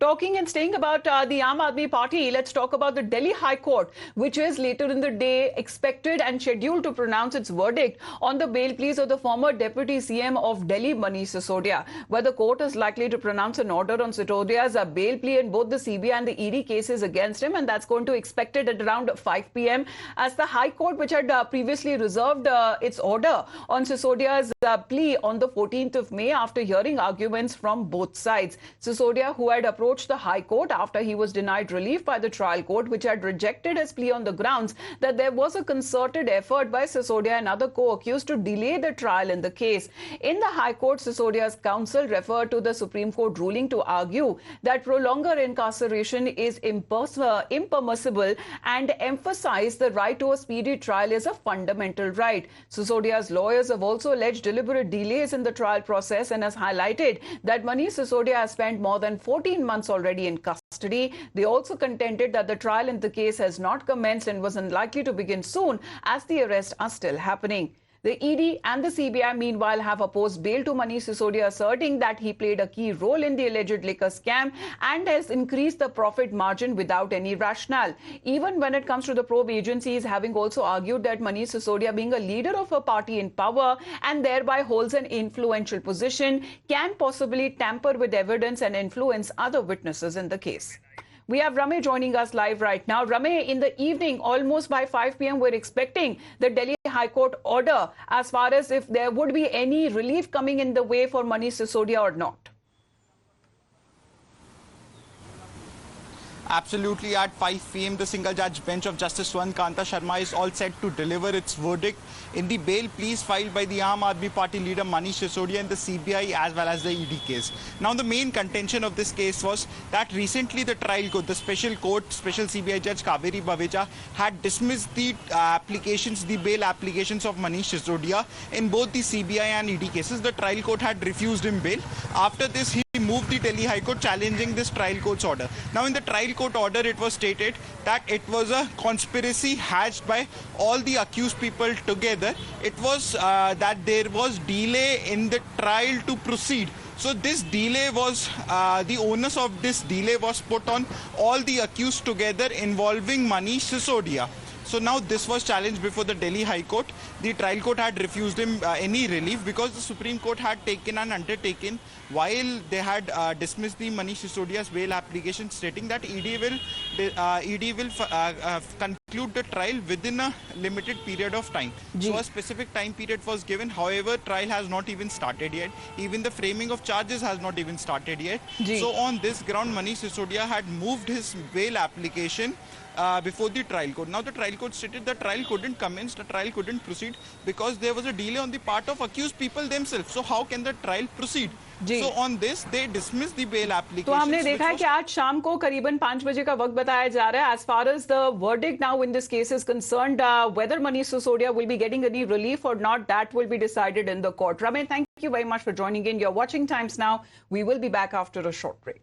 Talking and staying about the Aam Aadmi Party, let's talk about the Delhi High Court, which is later in the day expected and scheduled to pronounce its verdict on the bail pleas of the former Deputy CM of Delhi, Manish Sisodia. Where the court is likely to pronounce an order on Sisodia's bail plea in both the CBI and the ED cases against him, and that's going to be expected at around 5 p.m. as the High Court, which had previously reserved its order on Sisodia's plea on the 14th of May after hearing arguments from both sides. Sisodia, who had approached the High Court after he was denied relief by the trial court, which had rejected his plea on the grounds that there was a concerted effort by Sisodia and other co-accused to delay the trial in the case. In the High Court, Sisodia's counsel referred to the Supreme Court ruling to argue that prolonged incarceration is impermissible and emphasized the right to a speedy trial is a fundamental right. Sisodia's lawyers have also alleged deliberate delays in the trial process and has highlighted that Manish Sisodia has spent more than 14 months already in custody. They also contended that the trial in the case has not commenced and was unlikely to begin soon as the arrests are still happening. The ED and the CBI, meanwhile, have opposed bail to Manish Sisodia, asserting that he played a key role in the alleged liquor scam and has increased the profit margin without any rationale. Even when it comes to the probe agencies, having also argued that Manish Sisodia, being a leader of a party in power and thereby holds an influential position, can possibly tamper with evidence and influence other witnesses in the case. We have Ramey joining us live right now. Ramey, in the evening, almost by 5 p.m., we're expecting the Delhi High Court order as far as if there would be any relief coming in the way for Manish Sisodia or not. Absolutely, at 5 p.m. the single-judge bench of Justice Swant Kanta Sharma is all set to deliver its verdict in the bail pleas filed by the Aam Aadmi Party leader Manish Sisodia in the CBI as well as the ED case. Now, the main contention of this case was that recently the trial court, the special CBI judge Kaveri Baveja, had dismissed the bail applications of Manish Sisodia in both the CBI and ED cases. The trial court had refused him bail. After this, he moved the Delhi High Court challenging this trial court's order. Now, in the trial court order, it was stated that it was a conspiracy hatched by all the accused people together. It was that there was delay in the trial to proceed. So this delay was, the onus of this delay was put on all the accused together involving Manish Sisodia. So now this was challenged before the Delhi High Court. The trial court had refused him any relief because the Supreme Court had taken an undertaking while they had dismissed the Manish Sisodia's bail application, stating that ED will conclude the trial within a limited period of time. So a specific time period was given. However, trial has not even started yet. Even the framing of charges has not even started yet. So on this ground, Manish Sisodia had moved his bail application before the trial court. Now the trial court stated the trial couldn't commence, the trial couldn't proceed because there was a delay on the part of accused people themselves. So how can the trial proceed? So on this they dismissed the bail application. तो हमने देखा है कि आज शाम को करीबन 5 बजे का वक्त बताया जा रहा है. As far as the verdict now in this case is concerned, whether Manish Sisodia will be getting any relief or not, that will be decided in the court. Ramey, thank you very much for joining in. You're watching Times Now. We will be back after a short break.